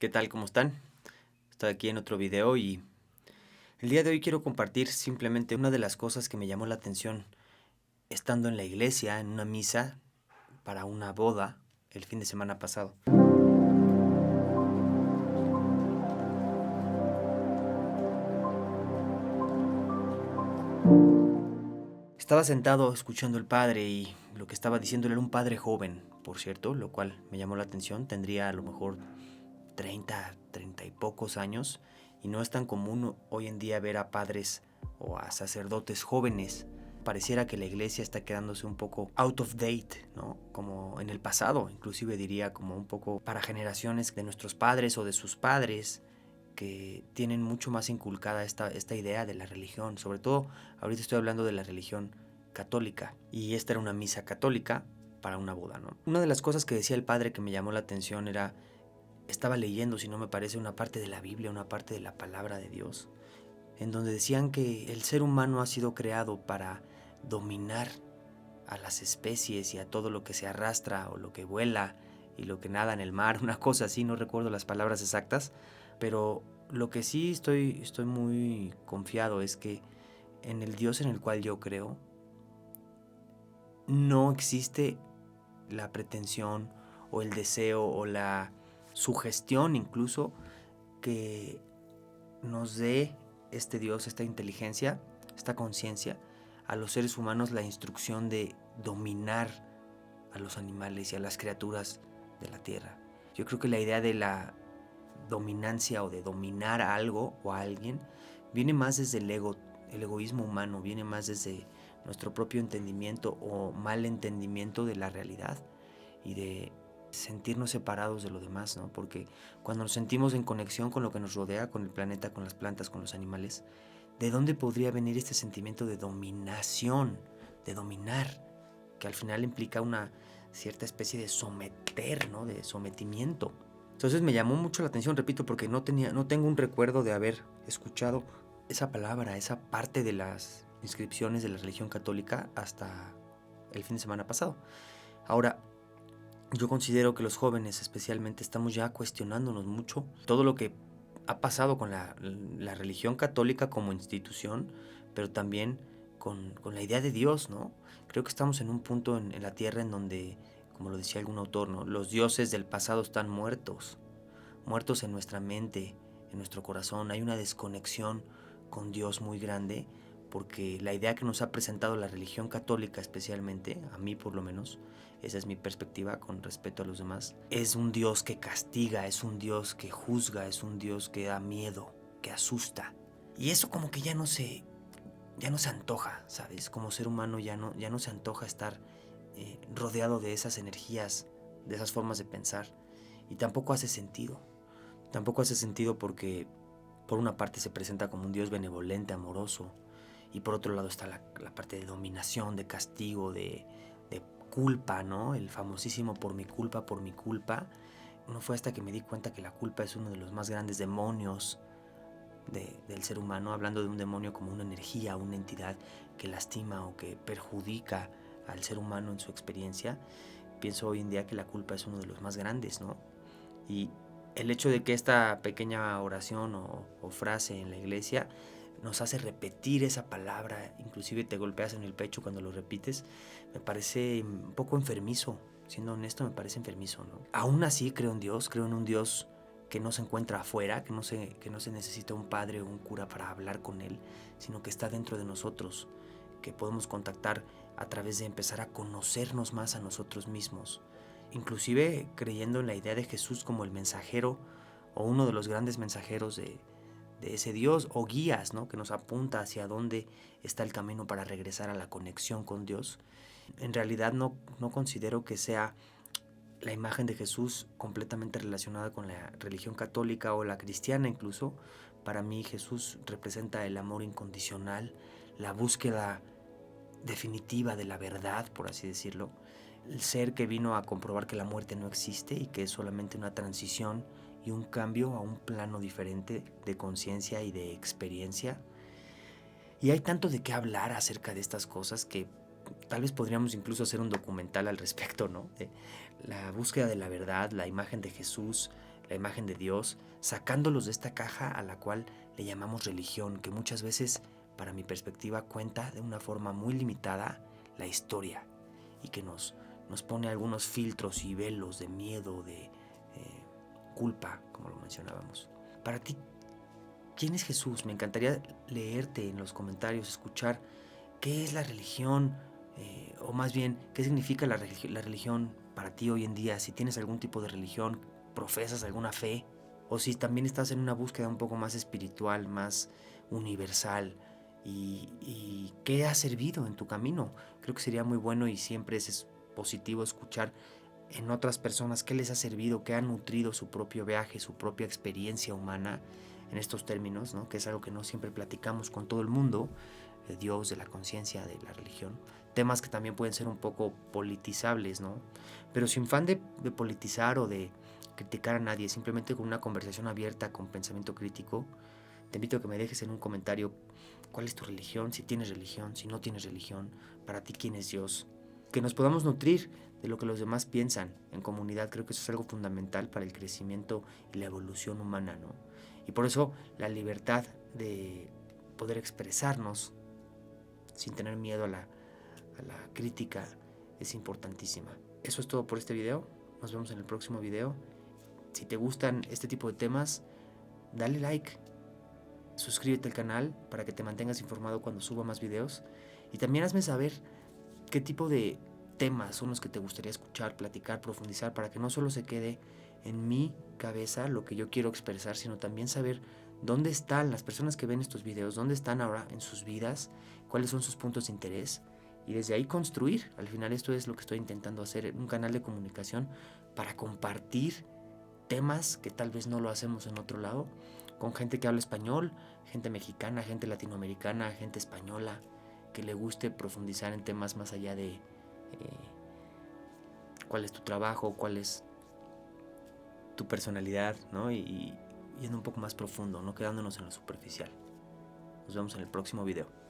¿Qué tal? ¿Cómo están? Estoy aquí en otro video y el día de hoy quiero compartir simplemente una de las cosas que me llamó la atención estando en la iglesia, en una misa para una boda el fin de semana pasado. Estaba sentado escuchando al padre y lo que estaba diciéndole era un padre joven, por cierto, lo cual me llamó la atención. Tendría a lo mejor 30 y pocos años, y no es tan común hoy en día ver a padres o a sacerdotes jóvenes. Pareciera que la iglesia está quedándose un poco out of date, ¿no? Como en el pasado, inclusive diría como un poco para generaciones de nuestros padres o de sus padres que tienen mucho más inculcada esta idea de la religión. Sobre todo, ahorita estoy hablando de la religión católica, y esta era una misa católica para una boda, ¿no? Una de las cosas que decía el padre que me llamó la atención era, estaba leyendo, si no me parece, una parte de la Biblia, una parte de la palabra de Dios, en donde decían que el ser humano ha sido creado para dominar a las especies y a todo lo que se arrastra o lo que vuela y lo que nada en el mar, una cosa así, no recuerdo las palabras exactas, pero lo que sí estoy muy confiado es que en el Dios en el cual yo creo no existe la pretensión o el deseo o la sugestión incluso que nos dé este Dios, esta inteligencia, esta conciencia a los seres humanos, la instrucción de dominar a los animales y a las criaturas de la tierra. Yo creo que la idea de la dominancia o de dominar a algo o a alguien viene más desde el ego, el egoísmo humano, viene más desde nuestro propio entendimiento o mal entendimiento de la realidad y de sentirnos separados de lo demás, ¿no? Porque cuando nos sentimos en conexión con lo que nos rodea, con el planeta, con las plantas, con los animales, ¿de dónde podría venir este sentimiento de dominación, de dominar, que al final implica una cierta especie de someter, ¿no? De sometimiento? Entonces me llamó mucho la atención, repito, porque no tengo un recuerdo de haber escuchado esa palabra, esa parte de las inscripciones de la religión católica hasta el fin de semana pasado. Ahora, yo considero que los jóvenes especialmente estamos ya cuestionándonos mucho todo lo que ha pasado con la religión católica como institución, pero también con la idea de Dios, ¿no? Creo que estamos en un punto en la tierra en donde, como lo decía algún autor, ¿no? Los dioses del pasado están muertos, muertos en nuestra mente, en nuestro corazón. Hay una desconexión con Dios muy grande, porque la idea que nos ha presentado la religión católica especialmente, a mí por lo menos, esa es mi perspectiva con respecto a los demás, es un Dios que castiga, es un Dios que juzga, es un Dios que da miedo, que asusta. Y eso como que ya no se antoja, ¿sabes? Como ser humano ya no se antoja estar rodeado de esas energías, de esas formas de pensar. Y tampoco hace sentido. Tampoco hace sentido porque por una parte se presenta como un Dios benevolente, amoroso, y por otro lado está la parte de dominación, de castigo, de culpa, ¿no? El famosísimo por mi culpa, por mi culpa. No fue hasta que me di cuenta que la culpa es uno de los más grandes demonios del ser humano, hablando de un demonio como una energía, una entidad que lastima o que perjudica al ser humano en su experiencia. Pienso hoy en día que la culpa es uno de los más grandes, ¿no? Y el hecho de que esta pequeña oración o frase en la iglesia nos hace repetir esa palabra, inclusive te golpeas en el pecho cuando lo repites, me parece un poco enfermizo. Siendo honesto, me parece enfermizo, ¿no? Aún así creo en Dios, creo en un Dios que no se encuentra afuera, que no se necesita un padre o un cura para hablar con Él, sino que está dentro de nosotros, que podemos contactar a través de empezar a conocernos más a nosotros mismos, inclusive creyendo en la idea de Jesús como el mensajero o uno de los grandes mensajeros de ese Dios, o guías, ¿no? Que nos apunta hacia dónde está el camino para regresar a la conexión con Dios. En realidad no considero que sea la imagen de Jesús completamente relacionada con la religión católica o la cristiana incluso. Para mí Jesús representa el amor incondicional, la búsqueda definitiva de la verdad, por así decirlo. El ser que vino a comprobar que la muerte no existe y que es solamente una transición y un cambio a un plano diferente de conciencia y de experiencia. Y hay tanto de qué hablar acerca de estas cosas que tal vez podríamos incluso hacer un documental al respecto, ¿no? De la búsqueda de la verdad, la imagen de Jesús, la imagen de Dios, sacándolos de esta caja a la cual le llamamos religión, que muchas veces, para mi perspectiva, cuenta de una forma muy limitada la historia y que nos pone algunos filtros y velos de miedo, de culpa, como lo mencionábamos. Para ti, ¿quién es Jesús? Me encantaría leerte en los comentarios, escuchar qué es la religión, o más bien, qué significa la religión para ti hoy en día. Si tienes algún tipo de religión, profesas alguna fe, o si también estás en una búsqueda un poco más espiritual, más universal, y qué ha servido en tu camino. Creo que sería muy bueno y siempre es positivo escuchar en otras personas qué les ha servido, qué ha nutrido su propio viaje, su propia experiencia humana en estos términos, ¿no? Que es algo que no siempre platicamos con todo el mundo, de Dios, de la conciencia, de la religión. Temas que también pueden ser un poco politizables, ¿no? Pero sin fan de politizar o de criticar a nadie, simplemente con una conversación abierta, con pensamiento crítico. Te invito a que me dejes en un comentario cuál es tu religión, si tienes religión, si no tienes religión, para ti quién es Dios. Que nos podamos nutrir de lo que los demás piensan en comunidad. Creo que eso es algo fundamental para el crecimiento y la evolución humana, ¿no? Y por eso la libertad de poder expresarnos sin tener miedo a la crítica es importantísima. Eso es todo por este video. Nos vemos en el próximo video. Si te gustan este tipo de temas, dale like, suscríbete al canal para que te mantengas informado cuando suba más videos, y también hazme saber qué tipo de temas son los que te gustaría escuchar, platicar, profundizar, para que no solo se quede en mi cabeza lo que yo quiero expresar, sino también saber dónde están las personas que ven estos videos, dónde están ahora en sus vidas, cuáles son sus puntos de interés, y desde ahí construir. Al final esto es lo que estoy intentando hacer, un canal de comunicación para compartir temas que tal vez no lo hacemos en otro lado, con gente que habla español, gente mexicana, gente latinoamericana, gente española, que le guste profundizar en temas más allá de cuál es tu trabajo, cuál es tu personalidad, ¿no? Y yendo un poco más profundo, no quedándonos en lo superficial. Nos vemos en el próximo video.